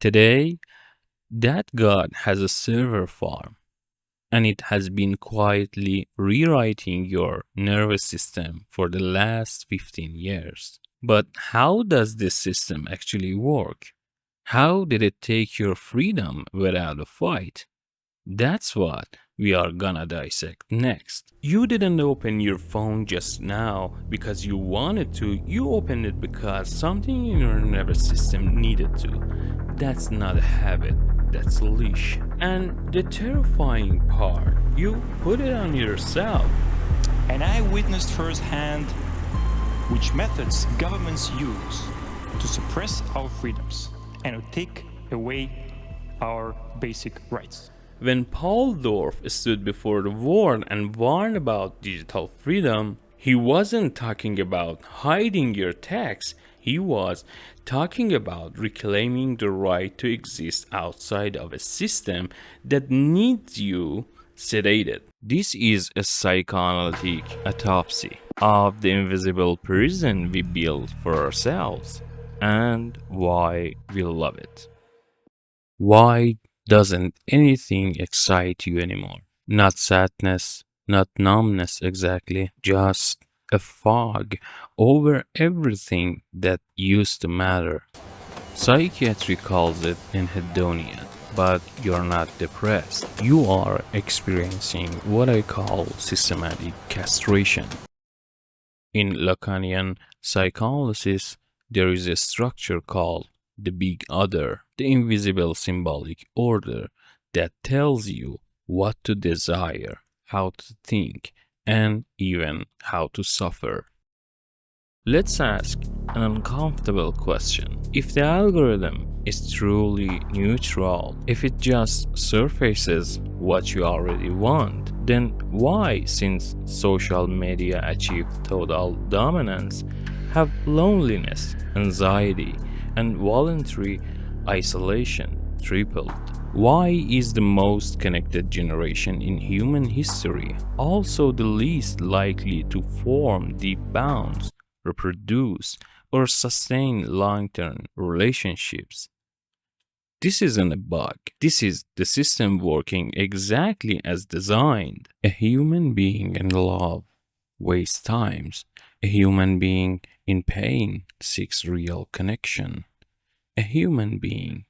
Today, that God has a server farm, and it has been quietly rewriting your nervous system for the last 15 years. But how does this system actually work? How did it take your freedom without a fight? That's what we are gonna dissect next. You didn't open your phone just now because you wanted to, you opened it because something in your nervous system needed to. That's not a habit, that's a leash. And the terrifying part, you put it on yourself. And I witnessed firsthand which methods governments use to suppress our freedoms and to take away our basic rights. When Pavel Durov stood before the world and warned about digital freedom, he wasn't talking about hiding your text, he was talking about reclaiming the right to exist outside of a system that needs you sedated. This is a psychoanalytic autopsy of the invisible prison we build for ourselves and why we love it. Why doesn't anything excite you anymore? Not sadness, not numbness exactly, just a fog over everything that used to matter. Psychiatry calls it anhedonia, but you're not depressed. You are experiencing what I call systematic castration. In Lacanian psychoanalysis, there is a structure called the big other, the invisible symbolic order that tells you what to desire, how to think, and even how to suffer. Let's ask an uncomfortable question. If the algorithm is truly neutral, if it just surfaces what you already want, then why, since social media achieved total dominance, have loneliness, anxiety, and voluntary isolation tripled? Why is the most connected generation in human history also the least likely to form deep bonds, reproduce, or sustain long-term relationships? This isn't a bug. This is the system working exactly as designed. A human being in love wastes times. A human being in pain seeks real connection. A human being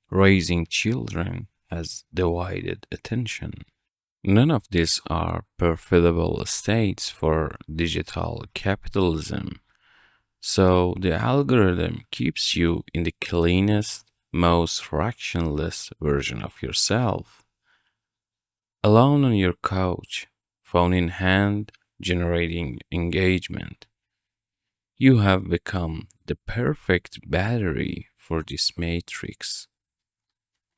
raising children has divided attention. None of these are profitable states for digital capitalism. So the algorithm keeps you in the cleanest, most fractionless version of yourself. Alone on your couch, phone in hand, generating engagement. You have become the perfect battery for this matrix.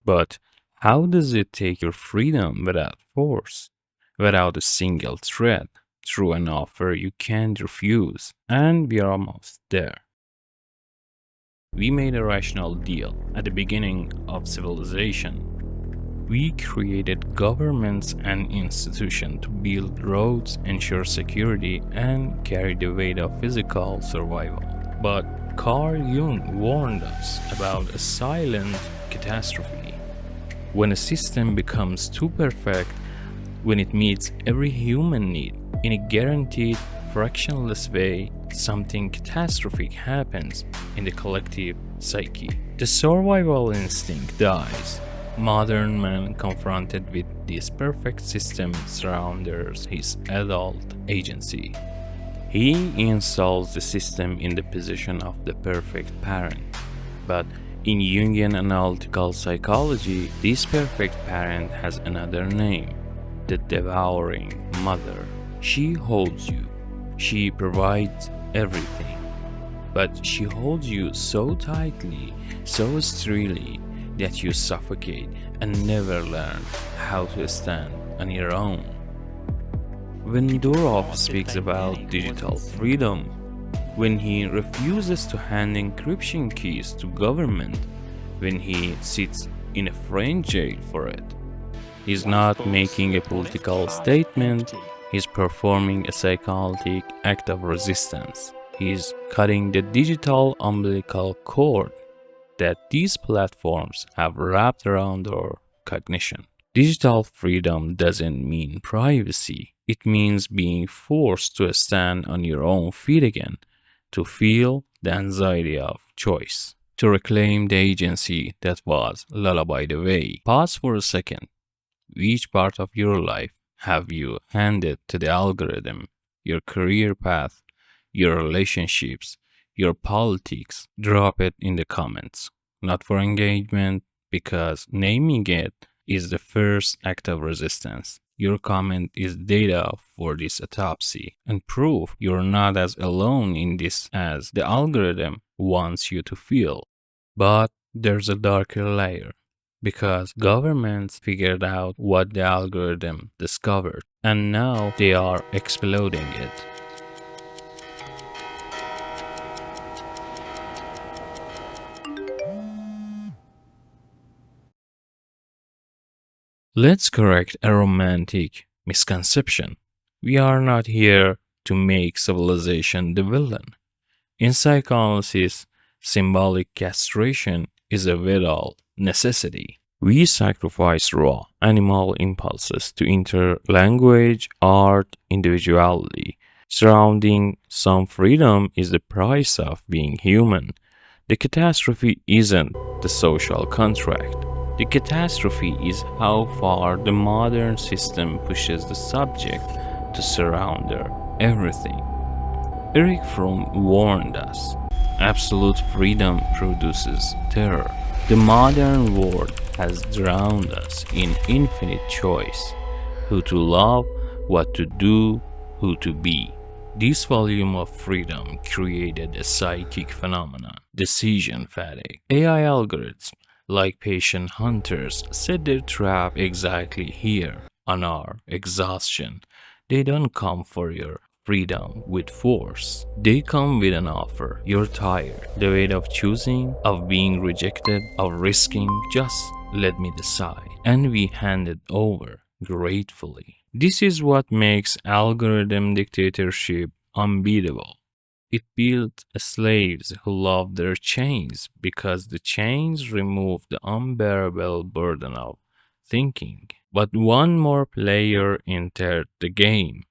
But how does it take your freedom without force, without a single threat, through an offer you can't refuse? And we are almost there. We made a rational deal at the beginning of civilization. We created governments and institutions to build roads, ensure security, and carry the weight of physical survival. But Carl Jung warned us about a silent catastrophe. When a system becomes too perfect, when it meets every human need in a guaranteed, fractionless way, something catastrophic happens in the collective psyche. The survival instinct dies. Modern man confronted with this perfect system surrenders his adult agency. He installs the system in the position of the perfect parent. But in Jungian analytical psychology, this perfect parent has another name, the devouring mother. She holds you. She provides everything. But she holds you so tightly, so sterilely, that you suffocate and never learn how to stand on your own. When Durov speaks about digital freedom, when he refuses to hand encryption keys to government, when he sits in a French jail for it, he's not making a political statement, he's performing a psychoanalytic act of resistance. He's cutting the digital umbilical cord. that these platforms have wrapped around our cognition. Digital freedom doesn't mean privacy. It means being forced to stand on your own feet again, to feel the anxiety of choice, to reclaim the agency that was lullabied away. Pause for a second. Which part of your life have you handed to the algorithm? Your career path, your relationships, your politics? Drop it in the comments. Not for engagement, because naming it is the first act of resistance. Your comment is data for this autopsy and proof you're not as alone in this as the algorithm wants you to feel. But there's a darker layer, because governments figured out what the algorithm discovered, and now they are exploiting it. Let's correct a romantic misconception. We are not here to make civilization the villain. In psychoanalysis, symbolic castration is a vital necessity. We sacrifice raw animal impulses to enter language, art, individuality. Surrounding some freedom is the price of being human. The catastrophe isn't the social contract. The catastrophe is how far the modern system pushes the subject to surrender everything. Eric Fromm warned us, absolute freedom produces terror. The modern world has drowned us in infinite choice, who to love, what to do, who to be. This volume of freedom created a psychic phenomenon, decision fatigue. AI algorithms, like patient hunters, set their trap exactly here, on our exhaustion. They don't come for your freedom with force. They come with an offer. You're tired. The weight of choosing, of being rejected, of risking, just let me decide. And we hand it over gratefully. This is what makes algorithm dictatorship unbeatable. It built slaves who loved their chains because the chains removed the unbearable burden of thinking. But one more player entered the game,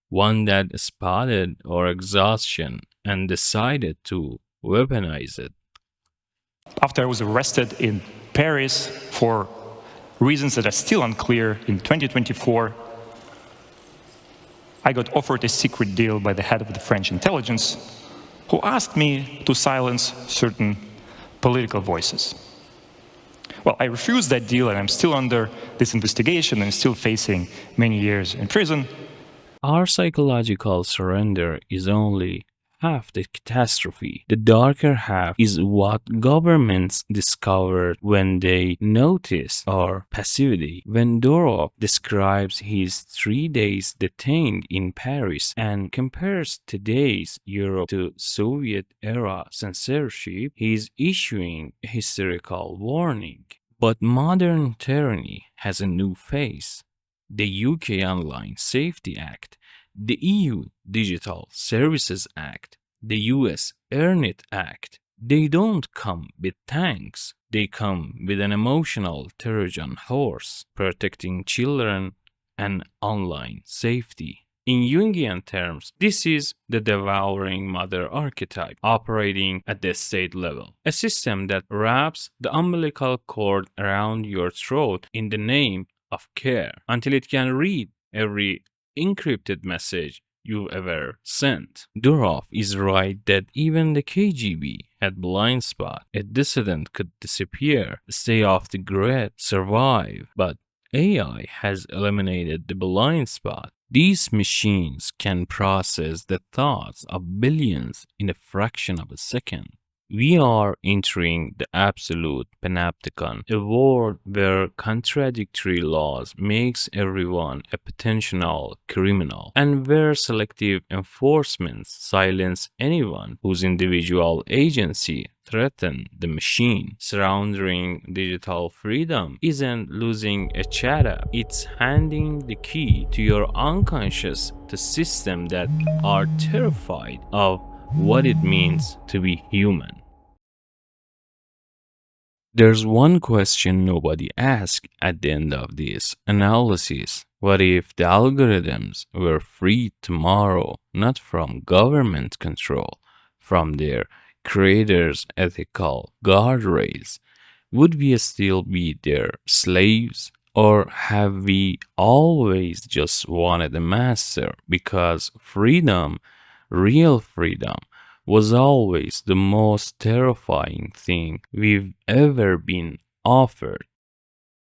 one that spotted our exhaustion and decided to weaponize it. After I was arrested in Paris for reasons that are still unclear in 2024, I got offered a secret deal by the head of the French intelligence, who asked me to silence certain political voices. Well, I refused that deal, and I'm still under this investigation and still facing many years in prison. Our psychological surrender is only half the catastrophe. The darker half is what governments discovered when they noticed our passivity. When Durov describes his 3 days detained in Paris and compares today's Europe to Soviet-era censorship, he is issuing a hysterical warning. But modern tyranny has a new face. The UK Online Safety Act, the EU Digital Services Act, the US EarnIt Act. They don't come with tanks. They come with an emotional Trojan horse protecting children and online safety. In Jungian terms, this is the devouring mother archetype operating at the state level, a system that wraps the umbilical cord around your throat in the name of care until it can read every encrypted message you've ever sent. Durov is right that even the KGB had blind spot. A dissident could disappear, stay off the grid, survive, but AI has eliminated the blind spot. These machines can process the thoughts of billions in a fraction of a second. We are entering the absolute panopticon, a world where contradictory laws makes everyone a potential criminal, and where selective enforcement silence anyone whose individual agency threaten the machine. Surrendering digital freedom isn't losing a chata, it's handing the key to your unconscious to systems that are terrified of what it means to be human. There's one question nobody asks at the end of this analysis. What if the algorithms were free tomorrow, not from government control, from their creators' ethical guardrails? Would we still be their slaves? Or have we always just wanted a master because freedom, real freedom, was always the most terrifying thing we've ever been offered?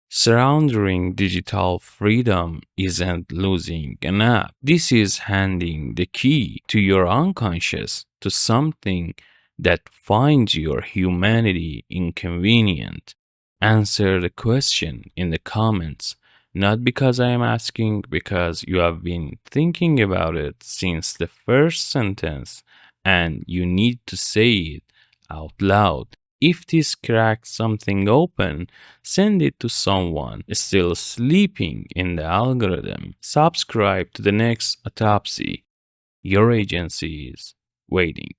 Surrendering digital freedom isn't losing an app. This is handing the key to your unconscious to something that finds your humanity inconvenient. Answer the question in the comments. Not because I am asking, because you have been thinking about it since the first sentence and you need to say it out loud. If this cracks something open, send it to someone still sleeping in the algorithm. Subscribe to the next autopsy. Your agency is waiting.